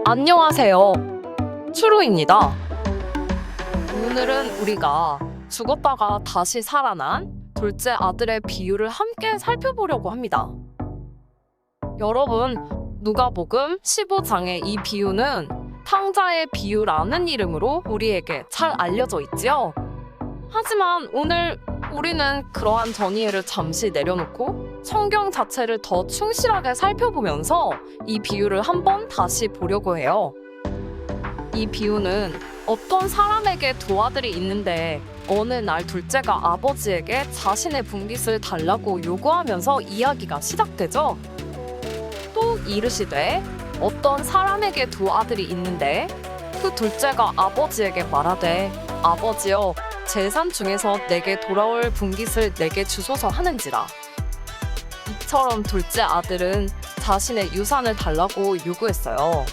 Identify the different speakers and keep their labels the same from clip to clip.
Speaker 1: 안녕하세요. 추루입니다. 오늘은 우리가 죽었다가 다시 살아난 둘째 아들의 비유를 함께 살펴보려고 합니다. 여러분, 누가복음 15장의 이 비유는 탕자의 비유라는 이름으로 우리에게 잘 알려져 있지요. 하지만 오늘 우리는 그러한 전이해를 잠시 내려놓고 성경 자체를 더 충실하게 살펴보면서 이 비유를 한번 다시 보려고 해요. 이 비유는 어떤 사람에게 두 아들이 있는데 어느 날 둘째가 아버지에게 자신의 분깃을 달라고 요구하면서 이야기가 시작되죠. 또 이르시되 어떤 사람에게 두 아들이 있는데 그 둘째가 아버지에게 말하되 아버지여 재산 중에서 내게 돌아올 분깃을 내게 주소서 하는지라. 이처럼 둘째 아들은 자신의 유산을 달라고 요구했어요.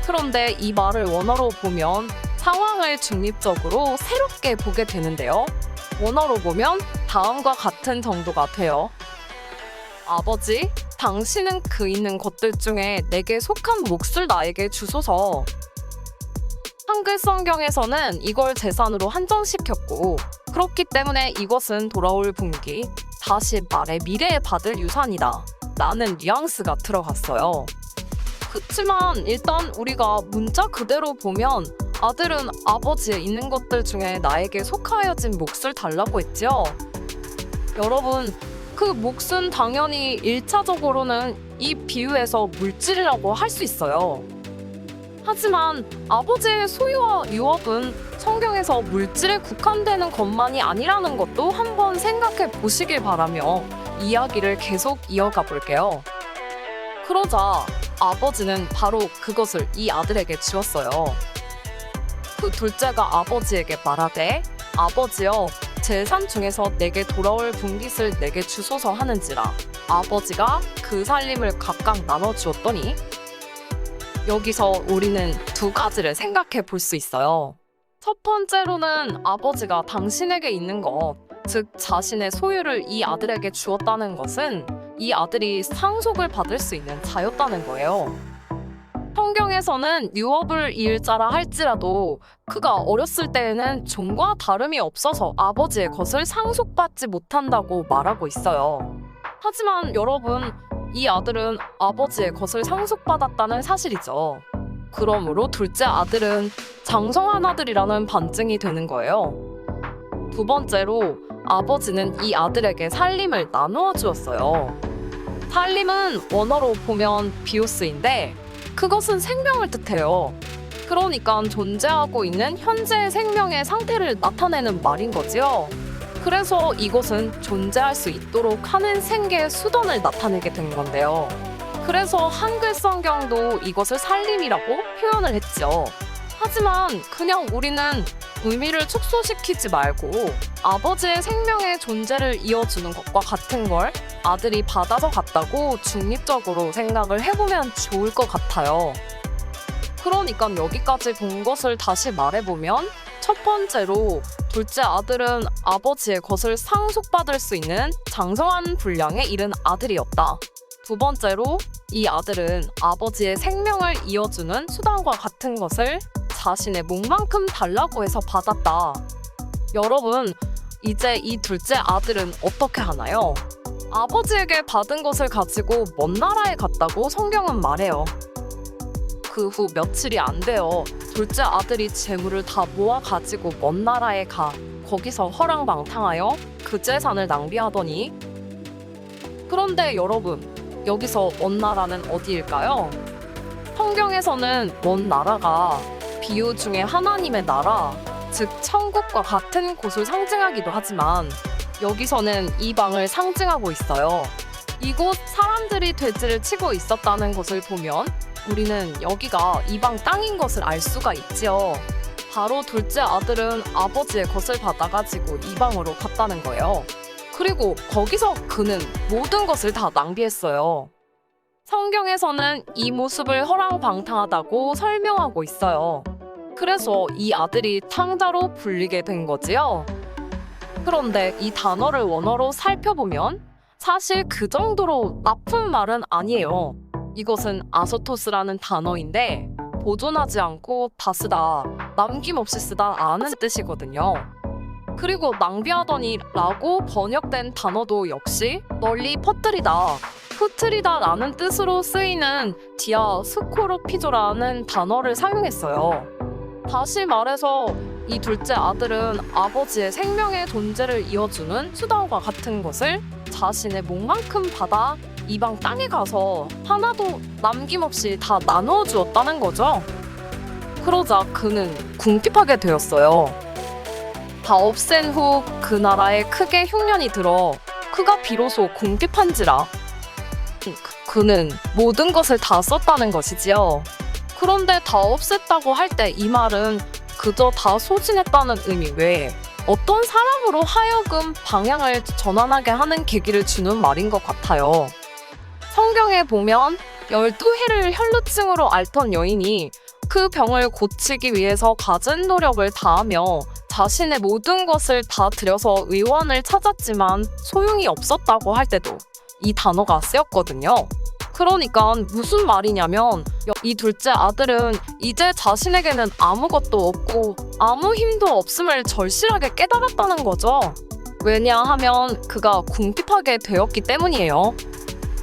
Speaker 1: 그런데 이 말을 원어로 보면 상황을 중립적으로 새롭게 보게 되는데요. 원어로 보면 다음과 같은 정도가 돼요. 아버지, 당신은 그 있는 것들 중에 내게 속한 몫을 나에게 주소서. 한글 성경에서는 이걸 재산으로 한정시켰고 그렇기 때문에 이것은 돌아올 분기, 다시 말해 미래에 받을 유산이다 라는 뉘앙스가 들어갔어요. 그치만 일단 우리가 문자 그대로 보면 아들은 아버지의 있는 것들 중에 나에게 속하여진 몫을 달라고 했죠. 여러분, 그 몫은 당연히 1차적으로는 이 비유에서 물질이라고 할 수 있어요. 하지만 아버지의 소유와 유업은 성경에서 물질에 국한되는 것만이 아니라는 것도 한번 생각해 보시길 바라며 이야기를 계속 이어가 볼게요. 그러자 아버지는 바로 그것을 이 아들에게 주었어요. 그 둘째가 아버지에게 말하되 아버지여 재산 중에서 내게 돌아올 분깃을 내게 주소서 하는지라. 아버지가 그 살림을 각각 나눠주었더니 여기서 우리는 두 가지를 생각해 볼 수 있어요. 첫 번째로는 아버지가 당신에게 있는 것, 즉 자신의 소유를 이 아들에게 주었다는 것은 이 아들이 상속을 받을 수 있는 자였다는 거예요. 성경에서는 유업을 일자라 할지라도 그가 어렸을 때에는 종과 다름이 없어서 아버지의 것을 상속받지 못한다고 말하고 있어요. 하지만 여러분, 이 아들은 아버지의 것을 상속받았다는 사실이죠. 그러므로 둘째 아들은 장성한 아들이라는 반증이 되는 거예요. 두 번째로 아버지는 이 아들에게 살림을 나누어 주었어요. 살림은 원어로 보면 비오스인데 그것은 생명을 뜻해요. 그러니까 존재하고 있는 현재의 생명의 상태를 나타내는 말인 거지요. 그래서 이것은 존재할 수 있도록 하는 생계의 수단을 나타내게 된 건데요. 그래서 한글 성경도 이것을 살림이라고 표현을 했죠. 하지만 그냥 우리는 의미를 축소시키지 말고 아버지의 생명의 존재를 이어주는 것과 같은 걸 아들이 받아서 갔다고 중립적으로 생각을 해보면 좋을 것 같아요. 그러니까 여기까지 본 것을 다시 말해보면 첫 번째로 둘째 아들은 아버지의 것을 상속받을 수 있는 장성한 분량에 이른 아들이었다. 두 번째로 이 아들은 아버지의 생명을 이어주는 수단과 같은 것을 자신의 몸만큼 달라고 해서 받았다. 여러분, 이제 이 둘째 아들은 어떻게 하나요? 아버지에게 받은 것을 가지고 먼 나라에 갔다고 성경은 말해요. 그 후 며칠이 안 되어 둘째 아들이 재물을 다 모아 가지고 먼 나라에 가 거기서 허랑방탕하여 그 재산을 낭비하더니. 그런데 여러분, 여기서 먼 나라는 어디일까요? 성경에서는 먼 나라가 비유 중에 하나님의 나라, 즉 천국과 같은 곳을 상징하기도 하지만 여기서는 이방을 상징하고 있어요. 이곳 사람들이 돼지를 치고 있었다는 것을 보면 우리는 여기가 이방 땅인 것을 알 수가 있지요. 바로 둘째 아들은 아버지의 것을 받아가지고 이방으로 갔다는 거예요. 그리고 거기서 그는 모든 것을 다 낭비했어요. 성경에서는 이 모습을 허랑방탕하다고 설명하고 있어요. 그래서 이 아들이 탕자로 불리게 된 거지요. 그런데 이 단어를 원어로 살펴보면 사실 그 정도로 나쁜 말은 아니에요. 이것은 아소토스라는 단어인데 보존하지 않고 다 쓰다, 남김없이 쓰다라는 뜻이거든요. 그리고 낭비하더니 라고 번역된 단어도 역시 널리 퍼뜨리다, 흩트리다라는 뜻으로 쓰이는 디아스코로피조라는 단어를 사용했어요. 다시 말해서 이 둘째 아들은 아버지의 생명의 존재를 이어주는 수단과 같은 것을 자신의 목만큼 받아 이방 땅에 가서 하나도 남김없이 다 나누어 주었다는 거죠. 그러자 그는 궁핍하게 되었어요. 다 없앤 후 그 나라에 크게 흉년이 들어 그가 비로소 궁핍한지라. 그는 모든 것을 다 썼다는 것이지요. 그런데 다 없앴다고 할 때 이 말은 그저 다 소진했다는 의미 외에 어떤 사람으로 하여금 방향을 전환하게 하는 계기를 주는 말인 것 같아요. 성경에 보면 12해를 혈루증으로 앓던 여인이 그 병을 고치기 위해서 갖은 노력을 다하며 자신의 모든 것을 다 들여서 의원을 찾았지만 소용이 없었다고 할 때도 이 단어가 쓰였거든요. 그러니까 무슨 말이냐면 이 둘째 아들은 이제 자신에게는 아무것도 없고 아무 힘도 없음을 절실하게 깨달았다는 거죠. 왜냐하면 그가 궁핍하게 되었기 때문이에요.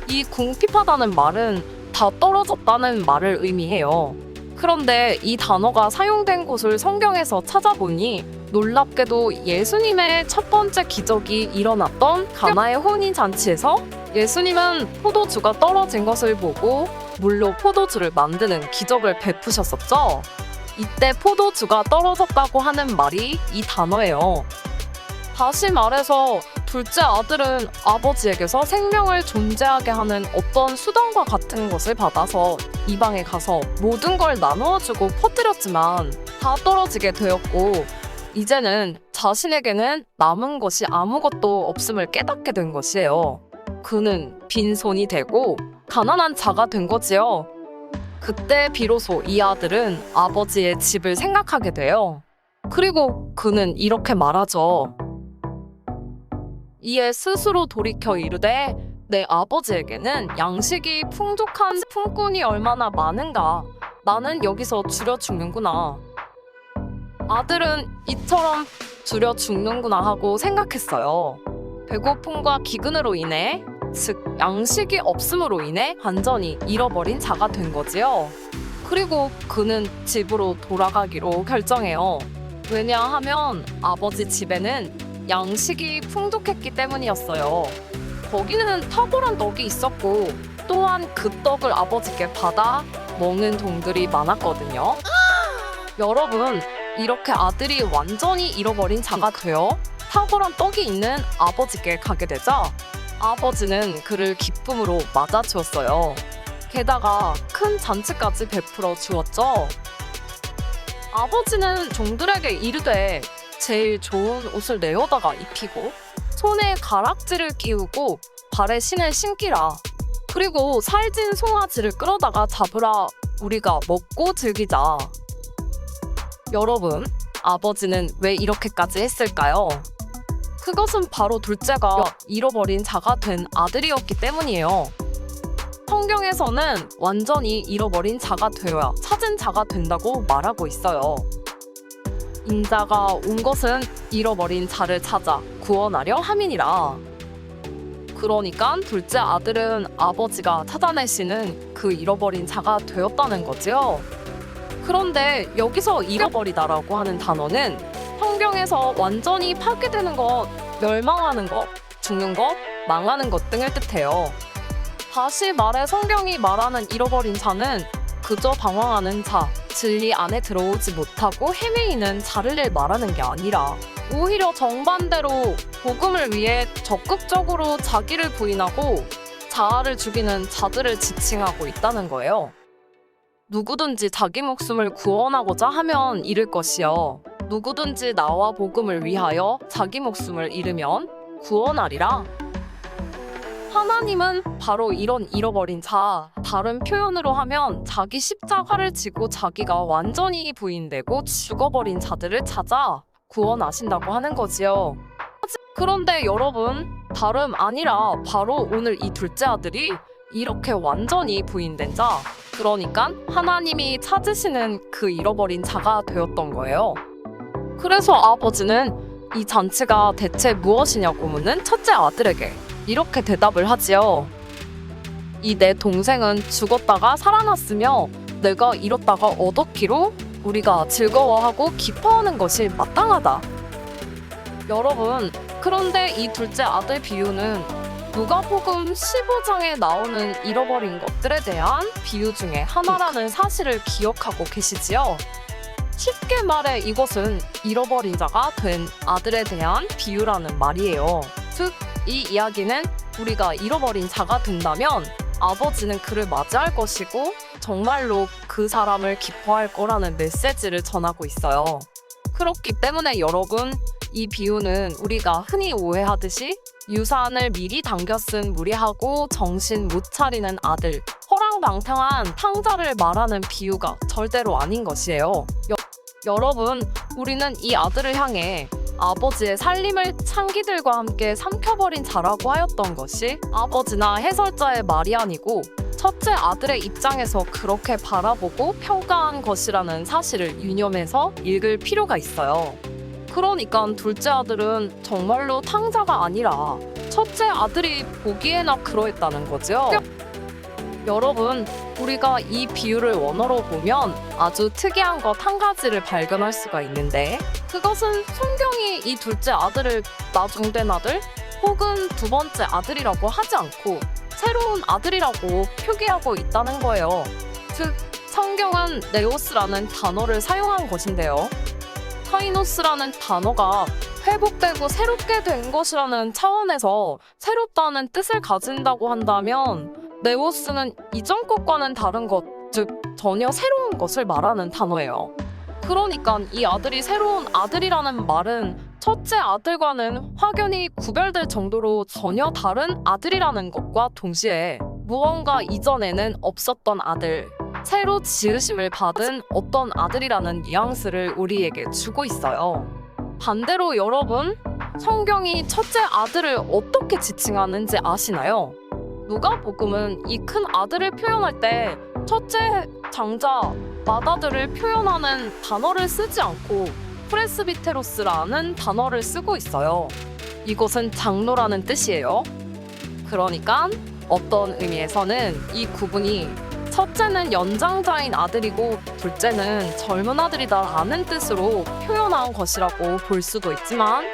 Speaker 1: 이 궁핍하다는 말은 다 떨어졌다는 말을 의미해요. 그런데 이 단어가 사용된 곳을 성경에서 찾아보니 놀랍게도 예수님의 첫 번째 기적이 일어났던 가나의 혼인잔치에서 예수님은 포도주가 떨어진 것을 보고 물로 포도주를 만드는 기적을 베푸셨었죠. 이때 포도주가 떨어졌다고 하는 말이 이 단어예요. 다시 말해서 둘째 아들은 아버지에게서 생명을 존재하게 하는 어떤 수단과 같은 것을 받아서 이방에 가서 모든 걸 나누어주고 퍼뜨렸지만 다 떨어지게 되었고 이제는 자신에게는 남은 것이 아무것도 없음을 깨닫게 된 것이에요. 그는 빈손이 되고 가난한 자가 된 거지요. 그때 비로소 이 아들은 아버지의 집을 생각하게 돼요. 그리고 그는 이렇게 말하죠. 이에 스스로 돌이켜 이르되 내 아버지에게는 양식이 풍족한 품꾼이 얼마나 많은가. 나는 여기서 줄여 죽는구나. 아들은 이처럼 줄여 죽는구나 하고 생각했어요. 배고픔과 기근으로 인해, 즉 양식이 없음으로 인해 완전히 잃어버린 자가 된 거지요. 그리고 그는 집으로 돌아가기로 결정해요. 왜냐하면 아버지 집에는 양식이 풍족했기 때문이었어요. 거기는 탁월한 떡이 있었고 또한 그 떡을 아버지께 받아 먹는 동들이 많았거든요. 여러분, 이렇게 아들이 완전히 잃어버린 자가 되어 탁월한 떡이 있는 아버지께 가게 되자 아버지는 그를 기쁨으로 맞아주었어요. 게다가 큰 잔치까지 베풀어 주었죠. 아버지는 종들에게 이르되 제일 좋은 옷을 내어다가 입히고 손에 가락지를 끼우고 발에 신을 신기라. 그리고 살찐 송아지를 끌어다가 잡으라. 우리가 먹고 즐기자. 여러분, 아버지는 왜 이렇게까지 했을까요? 그것은 바로 둘째가 잃어버린 자가 된 아들이었기 때문이에요. 성경에서는 완전히 잃어버린 자가 되어야 찾은 자가 된다고 말하고 있어요. 인자가 온 것은 잃어버린 자를 찾아 구원하려 함이니라. 그러니까 둘째 아들은 아버지가 찾아내시는 그 잃어버린 자가 되었다는 거지요. 그런데 여기서 잃어버리다라고 하는 단어는 성경에서 완전히 파괴되는 것, 멸망하는 것, 죽는 것, 망하는 것 등을 뜻해요. 다시 말해 성경이 말하는 잃어버린 자는 그저 방황하는 자, 진리 안에 들어오지 못하고 헤매이는 자를 말하는 게 아니라 오히려 정반대로 복음을 위해 적극적으로 자기를 부인하고 자아를 죽이는 자들을 지칭하고 있다는 거예요. 누구든지 자기 목숨을 구원하고자 하면 잃을 것이요. 누구든지 나와 복음을 위하여 자기 목숨을 잃으면 구원하리라. 하나님은 바로 이런 잃어버린 자, 다른 표현으로 하면 자기 십자가를 지고 자기가 완전히 부인되고 죽어버린 자들을 찾아 구원하신다고 하는 거지요. 그런데 여러분, 다름 아니라 바로 오늘 이 둘째 아들이 이렇게 완전히 부인된 자, 그러니까 하나님이 찾으시는 그 잃어버린 자가 되었던 거예요. 그래서 아버지는 이 잔치가 대체 무엇이냐고 묻는 첫째 아들에게 이렇게 대답을 하지요. 이 내 동생은 죽었다가 살아났으며 내가 잃었다가 얻었기로 우리가 즐거워하고 기뻐하는 것이 마땅하다. 여러분, 그런데 이 둘째 아들 비유는 누가복음 15장에 나오는 잃어버린 것들에 대한 비유 중에 하나라는 사실을 기억하고 계시지요? 쉽게 말해 이것은 잃어버린 자가 된 아들에 대한 비유라는 말이에요. 즉, 이 이야기는 우리가 잃어버린 자가 된다면 아버지는 그를 맞이할 것이고 정말로 그 사람을 기뻐할 거라는 메시지를 전하고 있어요. 그렇기 때문에 여러분, 이 비유는 우리가 흔히 오해하듯이 유산을 미리 당겨 쓴 무리하고 정신 못 차리는 아들, 허랑방탕한 탕자를 말하는 비유가 절대로 아닌 것이에요. 여러분, 우리는 이 아들을 향해 아버지의 살림을 창기들과 함께 삼켜버린 자라고 하였던 것이 아버지나 해설자의 말이 아니고 첫째 아들의 입장에서 그렇게 바라보고 평가한 것이라는 사실을 유념해서 읽을 필요가 있어요. 그러니까 둘째 아들은 정말로 탕자가 아니라 첫째 아들이 보기에나 그러했다는 거죠. 여러분, 우리가 이 비유를 원어로 보면 아주 특이한 것 한 가지를 발견할 수가 있는데, 그것은 성경이 이 둘째 아들을 나중된 아들 혹은 두 번째 아들이라고 하지 않고 새로운 아들이라고 표기하고 있다는 거예요. 즉, 성경은 네오스라는 단어를 사용한 것인데요. 카이노스라는 단어가 회복되고 새롭게 된 것이라는 차원에서 새롭다는 뜻을 가진다고 한다면 네오스는 이전 것과는 다른 것, 즉 전혀 새로운 것을 말하는 단어예요. 그러니까 이 아들이 새로운 아들이라는 말은 첫째 아들과는 확연히 구별될 정도로 전혀 다른 아들이라는 것과 동시에 무언가 이전에는 없었던 아들, 새로 지으심을 받은 어떤 아들이라는 뉘앙스를 우리에게 주고 있어요. 반대로 여러분, 성경이 첫째 아들을 어떻게 지칭하는지 아시나요? 누가복음은 이 큰 아들을 표현할 때 첫째 장자, 맏아들을 표현하는 단어를 쓰지 않고 프레스비테로스라는 단어를 쓰고 있어요. 이것은 장로라는 뜻이에요. 그러니까 어떤 의미에서는 이 구분이 첫째는 연장자인 아들이고 둘째는 젊은 아들이다라는 뜻으로 표현한 것이라고 볼 수도 있지만,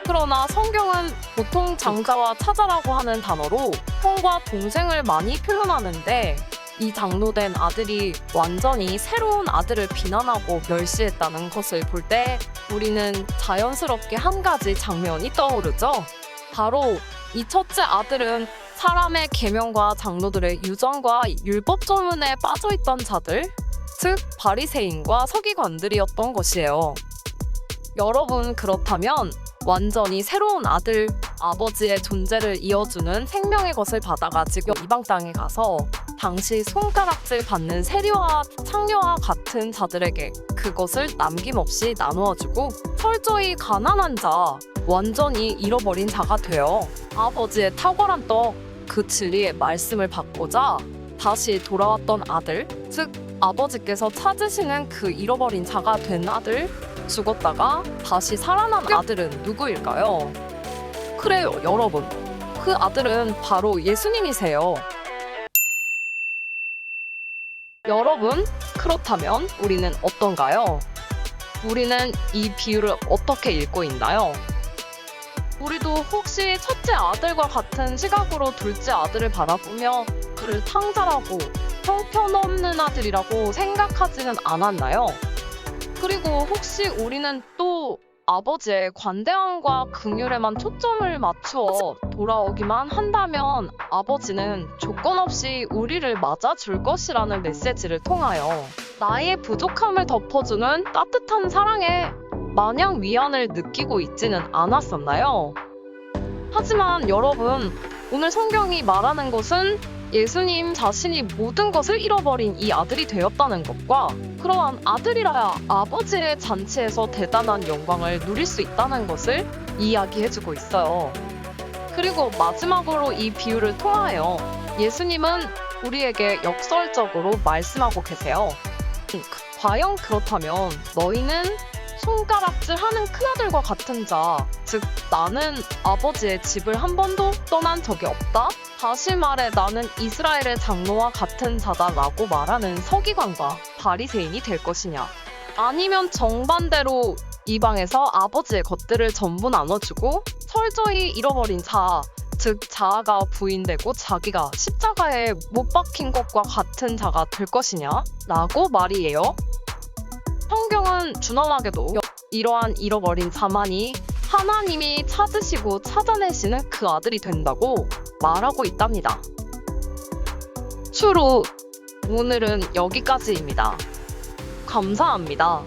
Speaker 1: 그러나 성경은 보통 장자와 차자라고 하는 단어로 형과 동생을 많이 표현하는데, 이 장로된 아들이 완전히 새로운 아들을 비난하고 멸시했다는 것을 볼 때 우리는 자연스럽게 한 가지 장면이 떠오르죠. 바로 이 첫째 아들은 사람의 계명과 장로들의 유전과 율법 조문에 빠져있던 자들, 즉 바리새인과 서기관들이었던 것이에요. 여러분, 그렇다면 완전히 새로운 아들, 아버지의 존재를 이어주는 생명의 것을 받아가지고 이방 땅에 가서 당시 손가락질 받는 세리와 창녀와 같은 자들에게 그것을 남김없이 나누어주고 철저히 가난한 자, 완전히 잃어버린 자가 되어 아버지의 탁월한 떡, 그 진리의 말씀을 받고자 다시 돌아왔던 아들, 즉 아버지께서 찾으시는 그 잃어버린 자가 된 아들, 죽었다가 다시 살아난 아들은 누구일까요? 그래요, 여러분. 그 아들은 바로 예수님이세요. 여러분, 그렇다면 우리는 어떤가요? 우리는 이 비유를 어떻게 읽고 있나요? 우리도 혹시 첫째 아들과 같은 시각으로 둘째 아들을 바라보며 그를 탕자라고, 형편없는 아들이라고 생각하지는 않았나요? 그리고 혹시 우리는 또 아버지의 관대함과 긍휼에만 초점을 맞추어 돌아오기만 한다면 아버지는 조건 없이 우리를 맞아줄 것이라는 메시지를 통하여 나의 부족함을 덮어주는 따뜻한 사랑에 마냥 위안을 느끼고 있지는 않았었나요? 하지만 여러분, 오늘 성경이 말하는 것은 예수님 자신이 모든 것을 잃어버린 이 아들이 되었다는 것과 그러한 아들이라야 아버지의 잔치에서 대단한 영광을 누릴 수 있다는 것을 이야기해주고 있어요. 그리고 마지막으로 이 비유를 통하여 예수님은 우리에게 역설적으로 말씀하고 계세요. 과연 그렇다면 너희는 손가락질하는 큰아들과 같은 자, 즉 나는 아버지의 집을 한 번도 떠난 적이 없다? 다시 말해 나는 이스라엘의 장로와 같은 자다라고 말하는 서기관과 바리새인이 될 것이냐? 아니면 정반대로 이방에서 아버지의 것들을 전부 나눠주고 철저히 잃어버린 자, 즉 자아가 부인되고 자기가 십자가에 못 박힌 것과 같은 자가 될 것이냐? 라고 말이에요. 성경은 준엄하게도 이러한 잃어버린 자만이 하나님이 찾으시고 찾아내시는 그 아들이 된다고 말하고 있답니다. 추루 오늘은 여기까지입니다. 감사합니다.